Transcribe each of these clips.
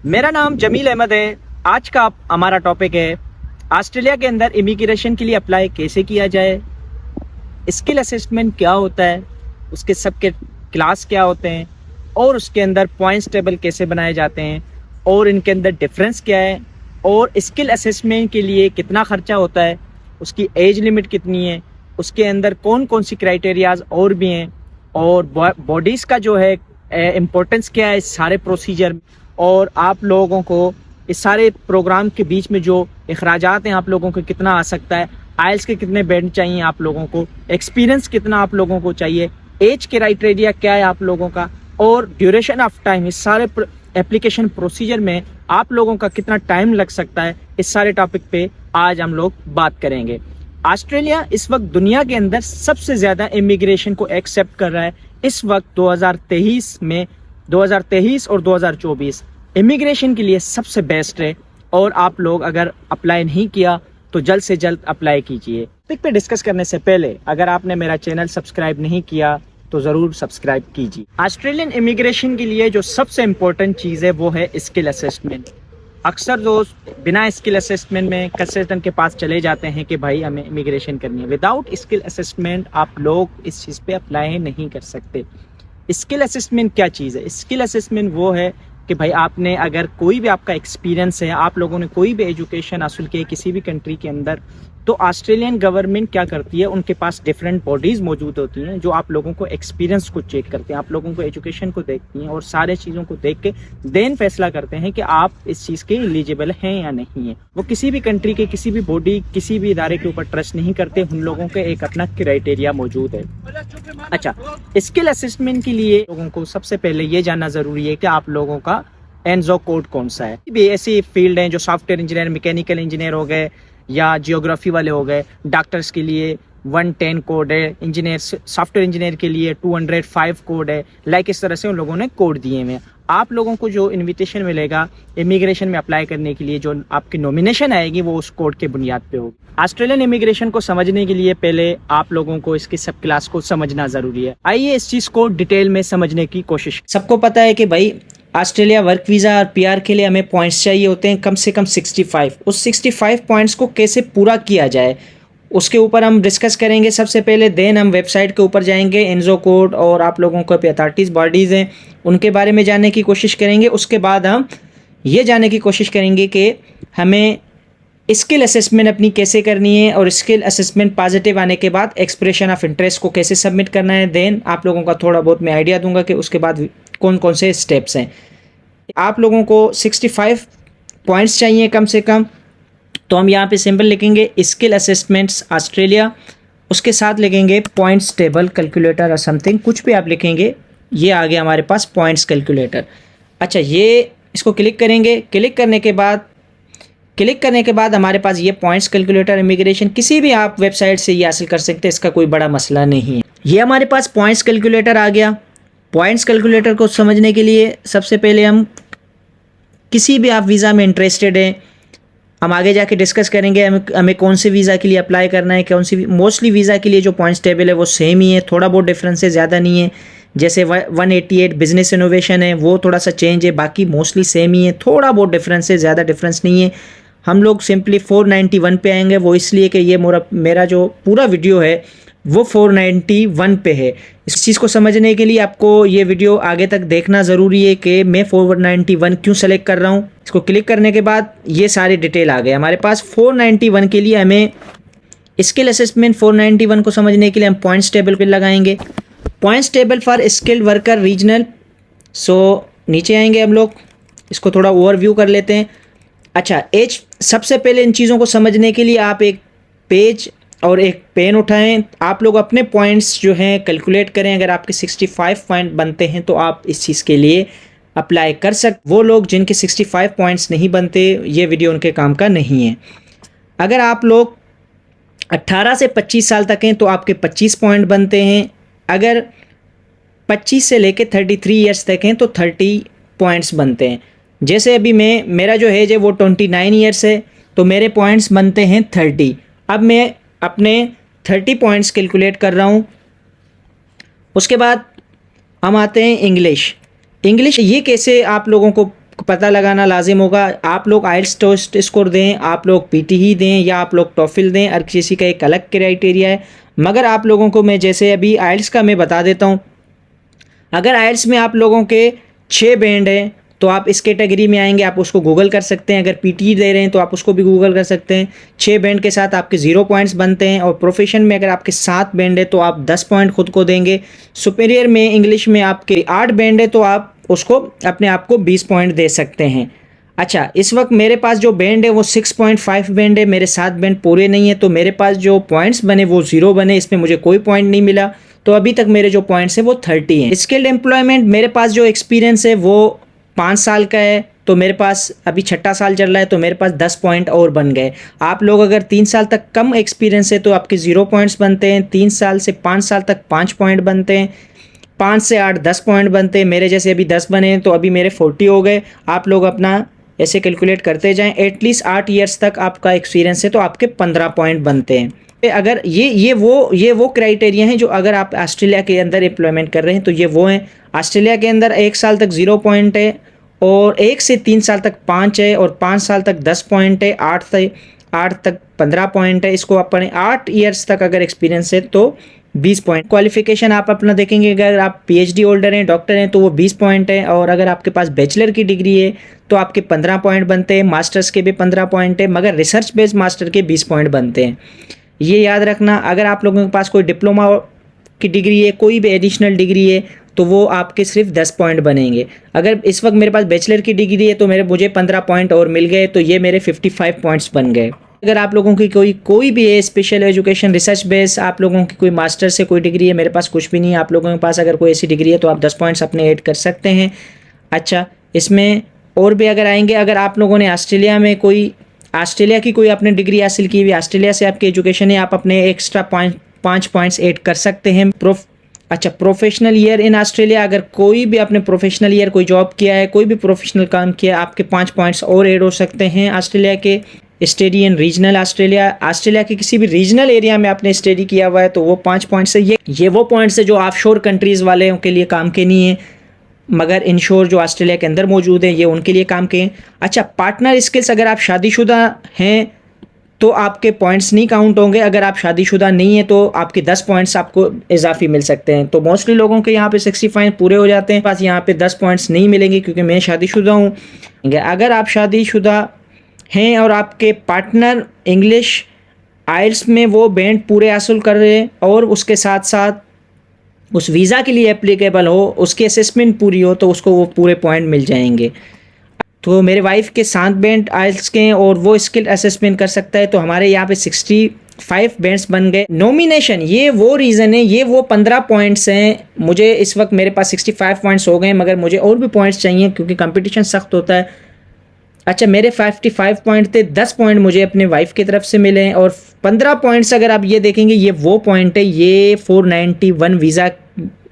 मेरा नाम जमील अहमद है। आज का हमारा टॉपिक है ऑस्ट्रेलिया के अंदर इमिग्रेशन के लिए अप्लाई कैसे किया जाए, स्किल असेसमेंट क्या होता है, उसके सबके क्लास क्या होते हैं और उसके अंदर पॉइंट्स टेबल कैसे बनाए जाते हैं और इनके अंदर डिफरेंस क्या है और स्किल असेसमेंट के लिए कितना खर्चा होता है, उसकी एज लिमिट कितनी है, उसके अंदर कौन कौन सी क्राइटेरियाज और भी हैं और बॉडीज़ का जो है इम्पोर्टेंस क्या है इस सारे प्रोसीजर और आप लोगों को इस सारे प्रोग्राम के बीच में जो अखराजात हैं आप लोगों को कितना आ सकता है, आइल्स के कितने बैंड चाहिए आप लोगों को, एक्सपीरियंस कितना आप लोगों को चाहिए, एज क्राइटेरिया क्या है आप लोगों का और ड्यूरेशन ऑफ टाइम, इस सारे एप्लीकेशन प्रोसीजर में आप लोगों का कितना टाइम लग सकता है, इस सारे टॉपिक पे आज हम लोग बात करेंगे। ऑस्ट्रेलिया इस वक्त दुनिया के अंदर सबसे ज़्यादा इमिग्रेशन को एक्सेप्ट कर रहा है। इस वक्त 2023 और 2024 इमिग्रेशन के लिए सबसे बेस्ट है और आप लोग अगर अप्लाई नहीं किया तो जल्द से जल्द अप्लाई कीजिए। टॉपिक पे डिस्कस करने से पहले अगर आपने मेरा चैनल सब्सक्राइब नहीं किया तो ज़रूर सब्सक्राइब कीजिए। ऑस्ट्रेलियन इमिग्रेशन के लिए जो सबसे इम्पोर्टेंट चीज़ है वो है स्किल असेसमेंट। अक्सर दोस्त बिना स्किल असेसमेंट में कंसल्टेंट के पास चले जाते हैं कि भाई हमें इमिग्रेशन करनी है। विदाउट स्किल असेसमेंट आप लोग इस चीज़ पे अप्लाई नहीं कर सकते। स्किल असेसमेंट क्या चीज़ है? स्किल असेसमेंट वो है कि भाई आपने अगर कोई भी आपका एक्सपीरियंस है, आप लोगों ने कोई भी एजुकेशन हासिल की है किसी भी कंट्री के अंदर, तो ऑस्ट्रेलियन गवर्नमेंट क्या करती है, उनके पास डिफरेंट बॉडीज़ मौजूद होती हैं जो आप लोगों को एक्सपीरियंस को चेक करते हैं, आप लोगों को एजुकेशन को देखती हैं और सारे चीज़ों को देख के देन फैसला करते हैं कि आप इस चीज़ के एलिजिबल हैं या नहीं है। वो किसी भी कंट्री के किसी भी बॉडी किसी भी इदारे के ऊपर ट्रस्ट नहीं करते, उन लोगों के एक अपना क्राइटेरिया मौजूद है। अच्छा, स्किल असेसमेंट के लिए लोगों को सबसे पहले ये जानना ज़रूरी है कि आप लोगों का एनजो कोड कौन सा है। भी ऐसी फील्ड हैं जो सॉफ्टवेयर इंजीनियर, मैकेनिकल इंजीनियर हो गए या जियोग्राफी वाले हो गए, डॉक्टर्स के लिए 110 कोड है, इंजीनियर सॉफ्टवेयर इंजीनियर के लिए 205 कोड है। लाइक इस तरह से उन लोगों ने कोड दिए हुए हैं। आप लोगों को जो इनविटेशन मिलेगा इमिग्रेशन में अप्लाई करने के लिए, जो आपकी नॉमिनेशन आएगी वो उस कोड के बुनियाद पे होगी। ऑस्ट्रेलियन इमिग्रेशन को समझने के लिए पहले आप लोगों को इसकी सब क्लास को समझना जरूरी है। आइए इस चीज को डिटेल में समझने की कोशिश। सबको पता है कि भाई ऑस्ट्रेलिया वर्क वीज़ा और पीआर के लिए हमें पॉइंट्स चाहिए होते हैं कम से कम 65। उस 65 पॉइंट्स को कैसे पूरा किया जाए उसके ऊपर हम डिस्कस करेंगे सबसे पहले। देन हम वेबसाइट के ऊपर जाएंगे, एनजो कोड और आप लोगों को अथॉरिटीज़ बॉडीज़ हैं उनके बारे में जानने की कोशिश करेंगे। उसके बाद हम ये जानने की कोशिश करेंगे कि हमें स्किल असेसमेंट अपनी कैसे करनी है और स्किल असेसमेंट पॉजिटिव आने के बाद एक्सप्रेशन ऑफ इंटरेस्ट को कैसे सबमिट करना है। देन आप लोगों का थोड़ा बहुत मैं आइडिया दूंगा कि उसके बाद कौन कौन से स्टेप्स हैं। आप लोगों को 65 पॉइंट्स चाहिए कम से कम, तो हम यहाँ पे सिंपल लिखेंगे स्किल असेसमेंट्स ऑस्ट्रेलिया, उसके साथ लिखेंगे पॉइंट्स टेबल कैलकुलेटर और समथिंग, कुछ भी आप लिखेंगे। ये आ गया हमारे पास पॉइंट्स कैलकुलेटर। अच्छा, ये इसको क्लिक करेंगे। क्लिक करने के बाद हमारे पास ये पॉइंट्स कैलकुलेटर इमिग्रेशन किसी भी आप वेबसाइट से ये हासिल कर सकते हैं, इसका कोई बड़ा मसला नहीं है। ये हमारे पास पॉइंट्स कैलकुलेटर आ गया। पॉइंट्स कैलकुलेटर को समझने के लिए सबसे पहले हम किसी भी आप वीज़ा में इंटरेस्टेड हैं, हम आगे जाके डिस्कस करेंगे हमें कौन से वीज़ा के लिए अप्लाई करना है, कौन सी मोस्टली वीज़ा के लिए जो पॉइंट्स टेबल है वो सेम ही है, थोड़ा बहुत डिफरेंस है, ज़्यादा नहीं है। जैसे 188 बिजनेस इनोवेशन है वो थोड़ा सा चेंज है, बाकी मोस्टली सेम ही है, थोड़ा बहुत डिफरेंस है, ज़्यादा डिफरेंस नहीं है। हम लोग सिंपली 491 पे आएंगे, वो इसलिए कि ये मेरा जो पूरा वीडियो है वो 491 पे है। इस चीज़ को समझने के लिए आपको ये वीडियो आगे तक देखना ज़रूरी है कि मैं 491 क्यों सेलेक्ट कर रहा हूँ। इसको क्लिक करने के बाद ये सारी डिटेल आ गए हमारे पास। 491 के लिए हमें स्किल असेसमेंट 491 को समझने के लिए हम पॉइंट्स टेबल पे लगाएंगे, points table for skilled worker regional. So नीचे आएंगे हम लोग, इसको थोड़ा ओवरव्यू कर लेते हैं। अच्छा, एज, सबसे पहले इन चीज़ों को समझने के लिए आप एक पेज और एक पेन उठाएं, आप लोग अपने पॉइंट्स जो हैं कैलकुलेट करें। अगर आपके 65 पॉइंट बनते हैं तो आप इस चीज़ के लिए अप्लाई कर सकते। वो लोग जिनके 65 पॉइंट्स नहीं बनते, ये वीडियो उनके काम का नहीं है। अगर आप लोग 18 से 25 साल तक हैं तो आपके 25 पॉइंट बनते हैं। अगर 25 से लेके 33 ईयर्स तक हैं तो 30 पॉइंट्स बनते हैं। जैसे अभी मेरा जो एज है वो 29 ईयर्स है तो मेरे पॉइंट्स बनते हैं 30। अब मैं अपने 30 पॉइंट्स कैलकुलेट कर रहा हूँ। उसके बाद हम आते हैं इंग्लिश। ये कैसे आप लोगों को आपको पता लगाना लाजिम होगा। आप लोग आइल्स टेस्ट स्कोर दें, आप लोग पीटीई दें या आप लोग टॉफिल दें, हर किसी का एक अलग क्राइटेरिया है। मगर आप लोगों को मैं जैसे अभी आइल्स का मैं बता देता हूँ। अगर आइल्स में आप लोगों के 6 बैंड हैं तो आप इस कैटेगरी में आएंगे, आप उसको गूगल कर सकते हैं। अगर पीटी दे रहे हैं तो आप उसको भी गूगल कर सकते हैं। 6 बैंड के साथ आपके 0 पॉइंट्स बनते हैं। और प्रोफेशन में अगर आपके 7 बैंड है तो आप 10 पॉइंट खुद को देंगे। सुपीरियर में इंग्लिश में आपके 8 बैंड है तो आप उसको अपने आप को 20 पॉइंट दे सकते हैं। अच्छा, इस वक्त मेरे पास जो बैंड है वो 6.5 बैंड है, मेरे 7 बैंड पूरे नहीं है, तो मेरे पास जो पॉइंट्स बने वो 0 बने, इसमें मुझे कोई पॉइंट नहीं मिला। तो अभी तक मेरे जो पॉइंट्स हैं वो 30 हैं। स्किल्ड एम्प्लॉयमेंट, मेरे पास जो एक्सपीरियंस है वो 5 साल का है, तो मेरे पास अभी 6ठा साल चल रहा है, तो मेरे पास 10 पॉइंट और बन गए। आप लोग अगर 3 साल तक कम एक्सपीरियंस है तो आपके 0 पॉइंट्स बनते हैं। 3 साल से 5 साल तक 5 पॉइंट बनते हैं। 5 से 8 10 पॉइंट बनते हैं। मेरे जैसे अभी 10 बने हैं तो अभी मेरे 40 हो गए। आप लोग अपना ऐसे कैलकुलेट करते जाएं। एटलीस्ट 8 ईयर्स तक आपका एक्सपीरियंस है तो आपके 15 पॉइंट बनते हैं। अगर ये वो क्राइटेरिया हैं जो अगर आप ऑस्ट्रेलिया के अंदर एम्प्लॉयमेंट कर रहे हैं तो ये वो हैं। ऑस्ट्रेलिया के अंदर 1 साल तक 0 पॉइंट है, और 1 से 3 साल तक 5 है, और 5 साल तक 10 पॉइंट है, 8 तक 15 पॉइंट है। इसको अपने 8 ईयर्स तक अगर एक्सपीरियंस है तो 20 पॉइंट। क्वालिफिकेशन आप अपना देखेंगे, अगर आप पीएचडी होल्डर हैं, डॉक्टर हैं, तो वो 20 पॉइंट है। और अगर आपके पास बैचलर की डिग्री है तो आपके 15 पॉइंट बनते हैं। मास्टर्स के भी 15 पॉइंट है, मगर रिसर्च बेस्ड मास्टर के 20 पॉइंट बनते हैं। ये याद रखना। अगर आप लोगों के पास कोई डिप्लोमा की डिग्री है, कोई भी एडिशनल डिग्री है, तो वो आपके सिर्फ 10 पॉइंट बनेंगे। अगर इस वक्त मेरे पास बैचलर की डिग्री है तो मुझे 15 पॉइंट और मिल गए, तो ये मेरे 55 पॉइंट्स बन गए। अगर आप लोगों की कोई भी है स्पेशल एजुकेशन रिसर्च बेस, आप लोगों की कोई मास्टर से कोई डिग्री है, मेरे पास कुछ भी नहीं है, आप लोगों के पास अगर कोई ऐसी डिग्री है तो आप 10 पॉइंट्स अपने ऐड कर सकते हैं। अच्छा, इसमें और भी अगर आएंगे, अगर आप लोगों ने ऑस्ट्रेलिया की कोई आपने डिग्री हासिल की हुई, ऑस्ट्रेलिया से आपकी एजुकेशन है, आप अपने एक्स्ट्रा 5 पॉइंट्स ऐड कर सकते हैं। प्रोफेशनल ईयर इन ऑस्ट्रेलिया, अगर कोई भी आपने प्रोफेशनल ईयर कोई जॉब किया है, कोई भी प्रोफेशनल काम किया है, आपके 5 पॉइंट्स और ऐड हो सकते हैं। ऑस्ट्रेलिया के स्टडी इन रीजनल ऑस्ट्रेलिया के किसी भी रीजनल एरिया में आपने स्टडी किया हुआ है तो वो 5 पॉइंट्स है। ये वो पॉइंट्स है जो ऑफशोर कंट्रीज़ वाले के लिए काम के नहीं है, मगर इनशोर जो ऑस्ट्रेलिया के अंदर मौजूद है ये उनके लिए काम के हैं। अच्छा, पार्टनर स्किल्स, अगर आप शादीशुदा हैं तो आपके पॉइंट्स नहीं काउंट होंगे। अगर आप शादीशुदा नहीं है तो आपके 10 पॉइंट्स आपको इजाफी मिल सकते हैं। तो मोस्टली लोगों के यहाँ पे 65 पूरे हो जाते हैं, पास यहाँ पे 10 पॉइंट्स नहीं मिलेंगे क्योंकि मैं शादीशुदा हूँ। अगर आप शादीशुदा हैं और आपके पार्टनर इंग्लिश आइल्स में वो बैंड पूरे हासिल कर रहे हैं और उसके साथ साथ उस वीज़ा के लिए एप्लीकेबल हो, उसकी असेसमेंट पूरी हो, तो उसको वो पूरे पॉइंट मिल जाएंगे। तो मेरे वाइफ के 7 बैंड आइल्स के हैं और वो स्किल असेसमेंट कर सकता है, तो हमारे यहाँ पे 65 बैंड्स बन गए। नॉमिनेशन, ये वो रीज़न है, ये वो 15 पॉइंट्स हैं। मुझे इस वक्त मेरे पास 65 पॉइंट्स हो गए, मगर मुझे और भी पॉइंट्स चाहिए क्योंकि कंपटीशन सख्त होता है। अच्छा, मेरे 55 पॉइंट थे, 10 पॉइंट मुझे अपने वाइफ की तरफ से मिले हैं, और 15 पॉइंट्स अगर आप ये देखेंगे ये वो पॉइंट है। ये 491 वीज़ा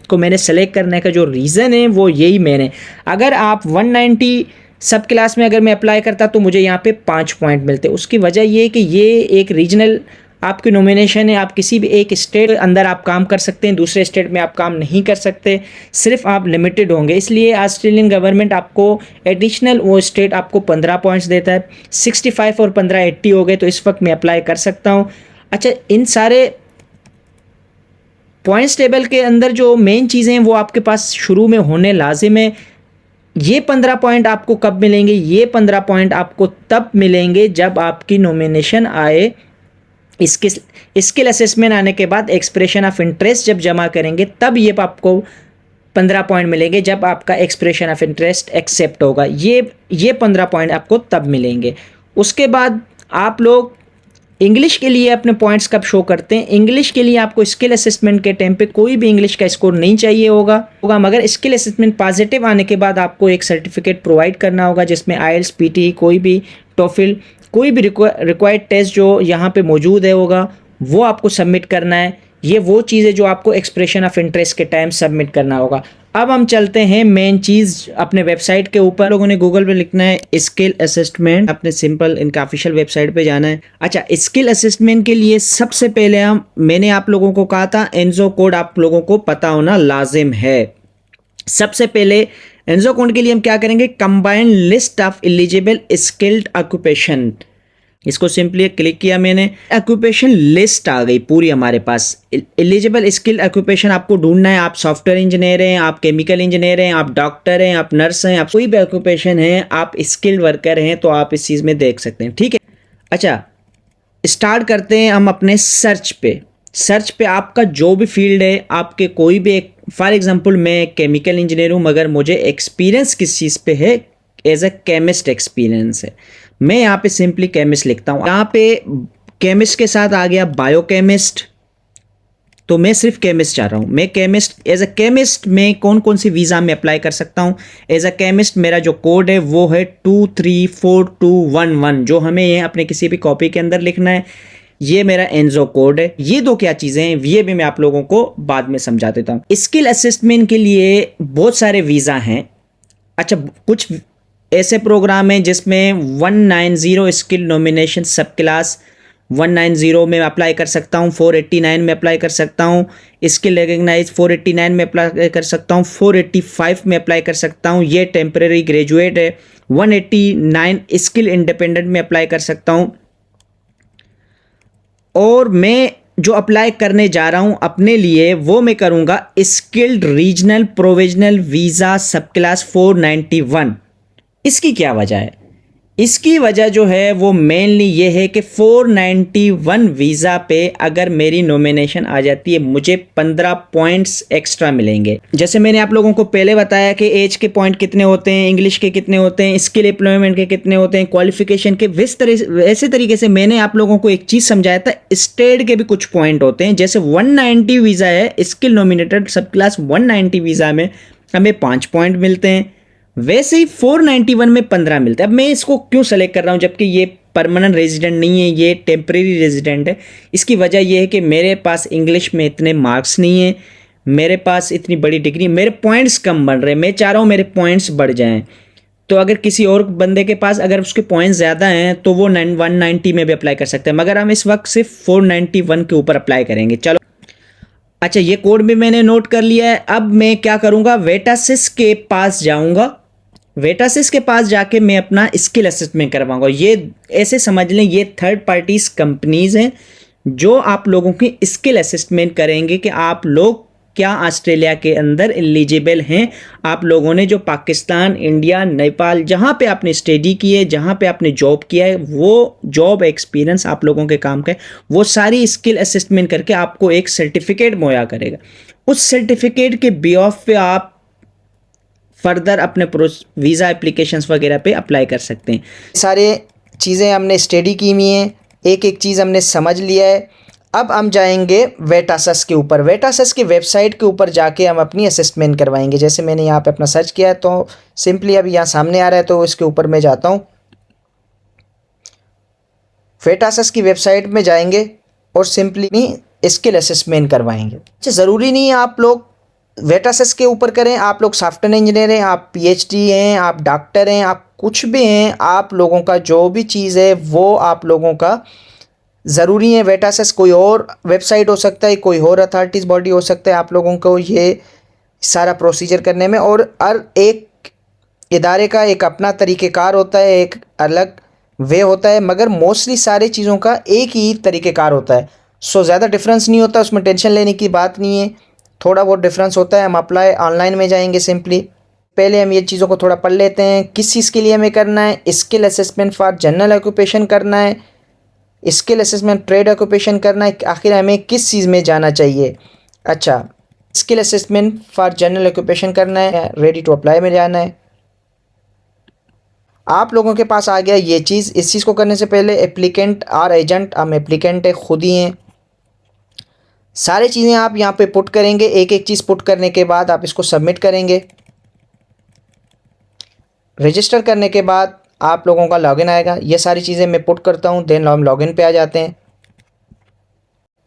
को मैंने सेलेक्ट करने का जो रीज़न है वो यही मैंने, अगर आप 190 सब क्लास में अगर मैं अप्लाई करता तो मुझे यहाँ पे 5 पॉइंट मिलते। उसकी वजह ये है कि ये एक रीजनल आपकी नॉमिनेशन है। आप किसी भी एक स्टेट अंदर आप काम कर सकते हैं, दूसरे स्टेट में आप काम नहीं कर सकते, सिर्फ आप लिमिटेड होंगे। इसलिए ऑस्ट्रेलियन गवर्नमेंट आपको एडिशनल वो स्टेट आपको 15 पॉइंट्स देता है। 65 और 15 80 हो गए, तो इस वक्त मैं अप्लाई कर सकता हूँ। अच्छा, इन सारे पॉइंट्स टेबल के अंदर जो मेन चीज़ें हैं वो आपके पास शुरू में होने लाजिम है। ये 15 पॉइंट आपको कब मिलेंगे? ये 15 पॉइंट आपको तब मिलेंगे जब आपकी नॉमिनेशन आए, स्किल असेसमेंट आने के बाद एक्सप्रेशन ऑफ इंटरेस्ट जब जमा करेंगे तब ये आपको 15 पॉइंट मिलेंगे, जब आपका एक्सप्रेशन ऑफ इंटरेस्ट एक्सेप्ट होगा। ये 15 पॉइंट आपको तब मिलेंगे। उसके बाद आप लोग इंग्लिश के लिए अपने पॉइंट्स कब शो करते हैं? इंग्लिश के लिए आपको स्किल असेसमेंट के टाइम पे कोई भी इंग्लिश का स्कोर नहीं चाहिए होगा, मगर स्किल असेसमेंट पॉजिटिव आने के बाद आपको एक सर्टिफिकेट प्रोवाइड करना होगा जिसमें आइल्स, पीटी, कोई भी टॉफिल, कोई भी रिक्वायर्ड टेस्ट जो यहाँ पे मौजूद है होगा वो आपको सबमिट करना है। ये वो चीज़ है जो आपको एक्सप्रेशन ऑफ इंटरेस्ट के टाइम सबमिट करना होगा। अब हम चलते हैं मेन चीज़ अपने वेबसाइट के ऊपर। लोगों ने गूगल पे लिखना है स्किल असेसमेंट, अपने सिंपल इनका ऑफिशियल वेबसाइट पे जाना है। अच्छा, स्किल असेसमेंट के लिए सबसे पहले मैंने आप लोगों को कहा था एनजो कोड आप लोगों को पता होना लाजिम है। सबसे पहले एंजो कोड के लिए हम क्या करेंगे, combined list of eligible skilled occupation. इसको सिंपली क्लिक किया मैंने, ऑक्यूपेशन लिस्ट आ गई पूरी हमारे पास। एलिजिबल स्किल ऑक्यूपेशन आपको ढूंढना है, आप सॉफ्टवेयर इंजीनियर हैं, आप केमिकल इंजीनियर हैं, आप डॉक्टर हैं, आप नर्स हैं, आप कोई भी ऑक्यूपेशन है, आप स्किल्ड वर्कर हैं, तो आप इस चीज़ में देख सकते हैं। ठीक है, अच्छा स्टार्ट करते हैं हम अपने सर्च पे। सर्च पे आपका जो भी फील्ड है, आपके कोई भी एक, फॉर एग्जांपल मैं केमिकल इंजीनियर हूँ मगर मुझे एक्सपीरियंस किस चीज़ पे है, एज अ केमिस्ट एक्सपीरियंस है, मैं यहाँ पे सिंपली केमिस्ट लिखता हूँ। यहाँ पे केमिस्ट के साथ आ गया बायोकेमिस्ट, तो मैं सिर्फ केमिस्ट चाह रहा हूँ। मैं केमिस्ट, एज अ केमिस्ट मैं कौन कौन सी वीज़ा में अप्लाई कर सकता हूँ। एज अ केमिस्ट मेरा जो कोड है वो है 234211, जो हमें ये अपने किसी भी कॉपी के अंदर लिखना है। ये मेरा एंजो कोड है। ये दो क्या चीज़ें हैं ये भी मैं आप लोगों को बाद में समझा देता हूँ। स्किल असेसमेंट के लिए बहुत सारे वीज़ा हैं। अच्छा, कुछ ऐसे प्रोग्राम हैं जिसमें 190 स्किल नॉमिनेशन सब क्लास 190 में अप्लाई कर सकता हूँ, 489 में अप्लाई कर सकता हूँ, स्किल रिकग्नाइज 489 में अप्लाई कर सकता हूँ, 485 में अप्लाई कर सकता हूँ, ये टेम्परेरी ग्रेजुएट है। 189 स्किल इंडिपेंडेंट में अप्लाई कर सकता हूँ। और मैं जो अप्लाई करने जा रहा हूँ अपने लिए वो मैं करूँगा स्किल्ड रीजनल प्रोविजनल वीज़ा सब क्लास 491। इसकी क्या वजह है? इसकी वजह जो है वो मेनली ये है कि 491 वीज़ा पे अगर मेरी नॉमिनेशन आ जाती है मुझे 15 पॉइंट्स एक्स्ट्रा मिलेंगे। जैसे मैंने आप लोगों को पहले बताया कि एज के पॉइंट कितने होते हैं, इंग्लिश के कितने होते हैं, स्किल एम्प्लॉयमेंट के कितने होते हैं, क्वालिफिकेशन के वैसे तरीके से मैंने आप लोगों को एक चीज़ समझाया था, स्टेट के भी कुछ पॉइंट होते हैं। जैसे 190 वीज़ा है, स्किल नॉमिनेटेड सब क्लास 190 वीज़ा में हमें 5 पॉइंट मिलते हैं, वैसे ही 491 में 15 मिलते हैं। अब मैं इसको क्यों सेलेक्ट कर रहा हूं जबकि ये परमानेंट रेजिडेंट नहीं है, ये टेम्परेरी रेजिडेंट है? इसकी वजह यह है कि मेरे पास इंग्लिश में इतने मार्क्स नहीं है, मेरे पास इतनी बड़ी डिग्री, मेरे पॉइंट्स कम बन रहे हैं। मैं चाह रहा हूँ मेरे पॉइंट्स बढ़ जाएं। तो अगर किसी और बंदे के पास अगर उसके पॉइंट्स ज़्यादा हैं तो वो 190 में भी अप्लाई कर सकते हैं, मगर हम इस वक्त सिर्फ 491 के ऊपर अप्लाई करेंगे। चलो, अच्छा ये कोड भी मैंने नोट कर लिया है। अब मैं क्या करूँगा, वेटासिस के पास जाऊँगा। वेटासिस के पास जाके मैं अपना स्किल असेसमेंट करवाऊंगा। ये ऐसे समझ लें ये थर्ड पार्टीज कंपनीज हैं जो आप लोगों की स्किल असेसमेंट करेंगे कि आप लोग क्या ऑस्ट्रेलिया के अंदर एलिजिबल हैं। आप लोगों ने जो पाकिस्तान, इंडिया, नेपाल जहाँ पे आपने स्टडी की है, जहाँ पे आपने जॉब किया है, वो जॉब एक्सपीरियंस आप लोगों के काम का है, वो सारी स्किल असेसमेंट करके आपको एक सर्टिफिकेट मुहैया करेगा। उस सर्टिफिकेट के बेऑफ पे आप फर्दर अपने वीज़ा एप्लीकेशंस वगैरह पे अप्लाई कर सकते हैं। सारे चीज़ें हमने स्टडी की हुई हैं, एक एक चीज़ हमने समझ लिया है। अब हम जाएंगे वेटासस के ऊपर। वेटासस की वेबसाइट के ऊपर जाके हम अपनी असेसमेंट करवाएंगे। जैसे मैंने यहाँ पे अपना सर्च किया है तो सिंपली अभी यहाँ सामने आ रहा है तो इसके ऊपर मैं जाता हूँ। वेटासस की वेबसाइट में जाएंगे और सिंपली स्किल असेसमेंट करवाएंगे। अच्छा, ज़रूरी नहीं है आप लोग वेटासस के ऊपर करें, आप लोग सॉफ्टवेयर इंजीनियर हैं, आप पीएचडी हैं, आप डॉक्टर हैं, आप कुछ भी हैं, आप लोगों का जो भी चीज़ है वो आप लोगों का ज़रूरी है। वेटासस कोई और वेबसाइट हो सकता है, कोई और अथॉरिटीज़ बॉडी हो सकता है, आप लोगों को ये सारा प्रोसीजर करने में। और हर एक इदारे का एक अपना तरीक़ेकार होता है, एक अलग वे होता है, मगर मोस्टली सारी चीज़ों का एक ही तरीक़ेकार होता है। सो ज़्यादा डिफरेंस नहीं होता, उसमें टेंशन लेने की बात नहीं है। थोड़ा बहुत डिफरेंस होता है। हम अप्लाई ऑनलाइन में जाएंगे। सिंपली पहले हम ये चीज़ों को थोड़ा पढ़ लेते हैं। किस चीज़ के लिए हमें करना है? Skill assessment for general occupation करना है, स्किल असेसमेंट ट्रेड ऑक्यूपेशन करना है। आखिर हमें किस चीज़ में जाना चाहिए? अच्छा, skill assessment for general occupation करना है, रेडी टू अप्लाई में जाना है। आप लोगों के पास आ गया ये चीज़। इस चीज़ को करने से पहले एप्लीकेंट और एजेंट, हम एप्लीकेंट है, खुद ही हैं। सारी चीज़ें आप यहाँ पे पुट करेंगे। एक एक चीज़ पुट करने के बाद आप इसको सबमिट करेंगे। रजिस्टर करने के बाद आप लोगों का लॉगिन आएगा। ये सारी चीज़ें मैं पुट करता हूँ, देन हम लॉगिन पे आ जाते हैं।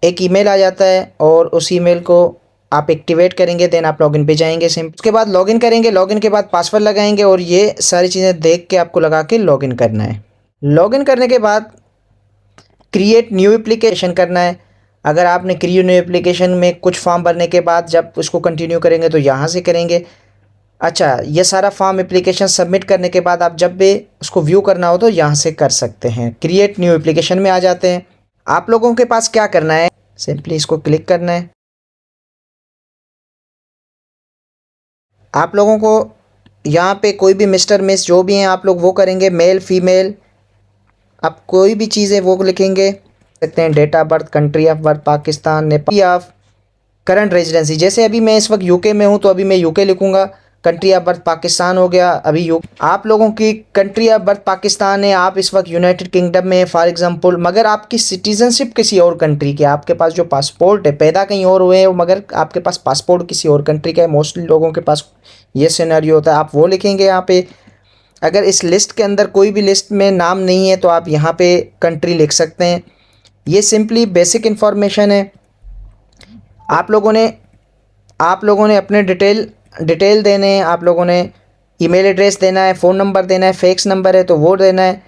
एक ईमेल आ जाता है और उस ईमेल को आप एक्टिवेट करेंगे, देन आप लॉगिन पे जाएंगे। सिंपल उसके बाद लॉगिन करेंगे। लॉगिन के बाद पासवर्ड लगाएंगे और ये सारी चीज़ें देख के आपको लगा के लॉगिन करना है। लॉगिन करने के बाद क्रिएट न्यू एप्लीकेशन करना है। अगर आपने क्रिएट न्यू एप्लीकेशन में कुछ फॉर्म भरने के बाद जब उसको कंटिन्यू करेंगे तो यहाँ से करेंगे। अच्छा, ये सारा फॉर्म एप्लीकेशन सबमिट करने के बाद आप जब भी उसको व्यू करना हो तो यहाँ से कर सकते हैं। क्रिएट न्यू एप्लीकेशन में आ जाते हैं। आप लोगों के पास क्या करना है, सिंपली इसको क्लिक करना है। आप लोगों को यहाँ पे कोई भी मिस्टर मिस जो भी हैं आप लोग वो करेंगे, मेल फीमेल, आप कोई भी चीज़ें वो लिखेंगे सकते हैं। Date of birth, country of birth Pakistan, Nepal of current residency, जैसे अभी मैं इस वक्त यूके में हूँ तो अभी मैं यूके लिखूंगा। कंट्री ऑफ बर्थ पाकिस्तान हो गया अभी यू। आप लोगों की कंट्री ऑफ बर्थ पाकिस्तान है, आप इस वक्त यूनाइटेड किंगडम में फॉर एग्जांपल, मगर आपकी सिटीजनशिप किसी और कंट्री की, आपके पास जो पासपोर्ट है, पैदा कहीं और हुए हैं मगर आपके पास पासपोर्ट किसी और कंट्री का है। मोस्टली लोगों के पास ये सिनेरियो होता है। आप वो लिखेंगे यहाँ पे। अगर इस लिस्ट के अंदर कोई भी लिस्ट में नाम नहीं है तो आप यहाँ पे कंट्री लिख सकते हैं। ये सिंपली बेसिक इन्फॉर्मेशन है। आप लोगों ने अपने डिटेल देने हैं। आप लोगों ने ईमेल एड्रेस देना है, फ़ोन नंबर देना है, फैक्स नंबर है तो वो देना है,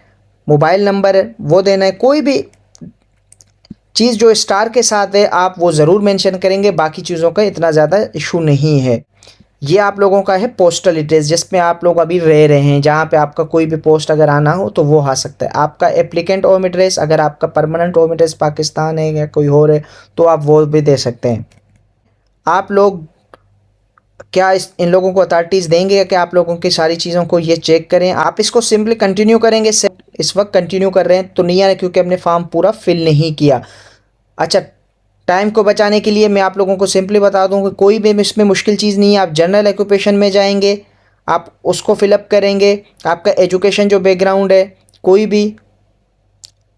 मोबाइल नंबर है वो देना है। कोई भी चीज़ जो स्टार के साथ है आप वो ज़रूर मेंशन करेंगे। बाकी चीज़ों का इतना ज़्यादा इशू नहीं है। ये आप लोगों का है पोस्टल एड्रेस जिसमें आप लोग अभी रह रहे हैं, जहाँ पे आपका कोई भी पोस्ट अगर आना हो तो वो आ सकता है। आपका एप्लीकेंट होम एड्रेस, अगर आपका परमानेंट होम एड्रेस पाकिस्तान है या कोई और है तो आप वो भी दे सकते हैं। आप लोग क्या इन लोगों को अथॉरिटीज़ देंगे कि आप लोगों की सारी चीज़ों को ये चेक करें। आप इसको सिंपली कंटिन्यू करेंगे। इस वक्त कंटिन्यू कर रहे हैं तो नहीं आ रहा क्योंकि हमने फॉर्म पूरा फिल नहीं किया। अच्छा, टाइम को बचाने के लिए मैं आप लोगों को सिंपली बता दूं कि कोई भी इसमें मुश्किल चीज़ नहीं है। आप जनरल ऑक्यूपेशन में जाएंगे, आप उसको फिलअप करेंगे। आपका एजुकेशन जो बैकग्राउंड है, कोई भी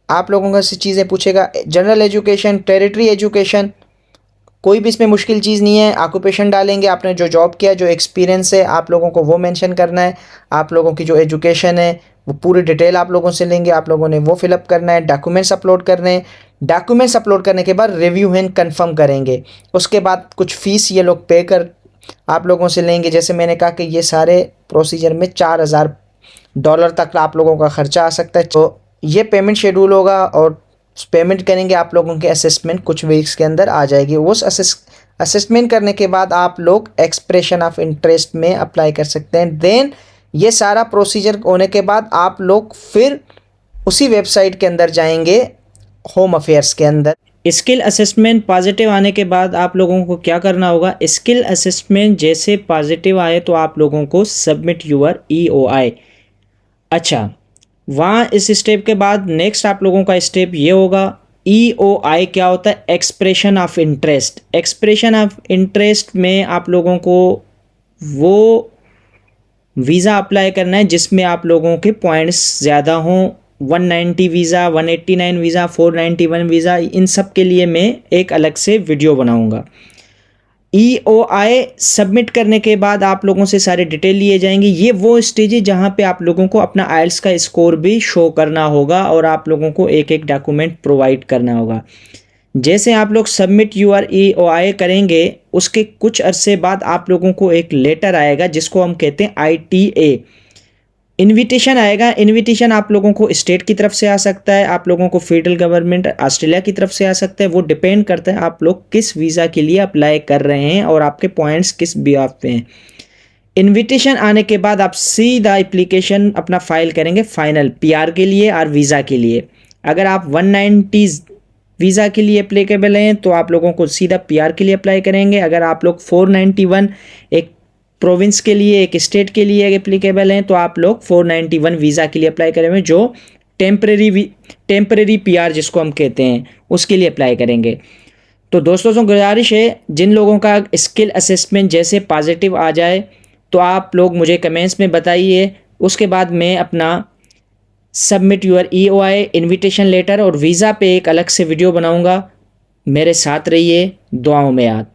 आप लोगों को ऐसी चीज़ें पूछेगा, जनरल एजुकेशन, टेरिटरी एजुकेशन, कोई भी इसमें मुश्किल चीज़ नहीं है। ऑक्यूपेशन डालेंगे, आपने जो जॉब किया, जो एक्सपीरियंस है आप लोगों को वो मेंशन करना है। आप लोगों की जो एजुकेशन है वो पूरी डिटेल आप लोगों से लेंगे, आप लोगों ने वो फिलअप करना है। डॉक्यूमेंट्स अपलोड करने हैं। डॉक्यूमेंट्स अपलोड करने के बाद रिव्यू एंड कंफर्म करेंगे। उसके बाद कुछ फ़ीस ये लोग पे कर आप लोगों से लेंगे। जैसे मैंने कहा कि ये सारे प्रोसीजर में $4000 तक आप लोगों का ख़र्चा आ सकता है। तो ये पेमेंट शेड्यूल होगा और पेमेंट करेंगे। आप लोगों के असेसमेंट कुछ वीक्स के अंदर आ जाएगी। उस असेसमेंट करने के बाद आप लोग एक्सप्रेशन ऑफ इंटरेस्ट में अप्लाई कर सकते हैं। देन ये सारा प्रोसीजर होने के बाद आप लोग फिर उसी वेबसाइट के अंदर जाएंगे, होम अफेयर्स के अंदर। स्किल असेसमेंट पॉजिटिव आने के बाद आप लोगों को क्या करना होगा, स्किल असेसमेंट जैसे पॉजिटिव आए तो आप लोगों को सबमिट यूर EOI। अच्छा, वहाँ इस स्टेप के बाद नेक्स्ट आप लोगों का स्टेप ये होगा। EOI क्या होता है, expression of interest. Expression of interest में आप लोगों को वो वीज़ा अप्लाई करना है जिसमें आप लोगों के पॉइंट्स ज़्यादा हों। 190 वीज़ा, 189 वीज़ा, 491 वीज़ा, इन सब के लिए मैं एक अलग से वीडियो बनाऊंगा। EOI सबमिट करने के बाद आप लोगों से सारे डिटेल लिए जाएंगे। ये वो स्टेज है जहाँ पे आप लोगों को अपना IELTS का स्कोर भी शो करना होगा और आप लोगों को एक एक डॉक्यूमेंट प्रोवाइड करना होगा। जैसे आप लोग सबमिट यूर EOI करेंगे उसके कुछ अरसे बाद आप लोगों को एक लेटर आएगा जिसको हम कहते हैं ITA, इनविटेशन आएगा। इनविटेशन आप लोगों को स्टेट की तरफ से आ सकता है, आप लोगों को फेडरल गवर्नमेंट ऑस्ट्रेलिया की तरफ से आ सकता है। वो डिपेंड करता है आप लोग किस वीज़ा के लिए अप्लाई कर रहे हैं और आपके पॉइंट्स किस बिहाफ पे हैं। इनविटेशन आने के बाद आप सीधा एप्लीकेशन अपना फाइल करेंगे फाइनल PR के लिए और वीज़ा के लिए। अगर आप 190 वीज़ा के लिए अप्लीकेबल हैं तो आप लोगों को सीधा PR के लिए अप्लाई करेंगे। अगर आप लोग 491 एक प्रोविंस के लिए, एक स्टेट के लिए एप्लीकेबल हैं तो आप लोग 491 वीज़ा के लिए अप्लाई करेंगे, जो टेम्परेरी PR जिसको हम कहते हैं उसके लिए अप्लाई करेंगे। तो दोस्तों से गुजारिश है, जिन लोगों का स्किल असेसमेंट जैसे पॉजिटिव आ जाए तो आप लोग मुझे कमेंट्स में बताइए। उसके बाद मैं अपना submit your EOI, invitation letter और वीज़ा पे एक अलग से वीडियो बनाऊंगा। मेरे साथ रहिए, दुआओं में याद।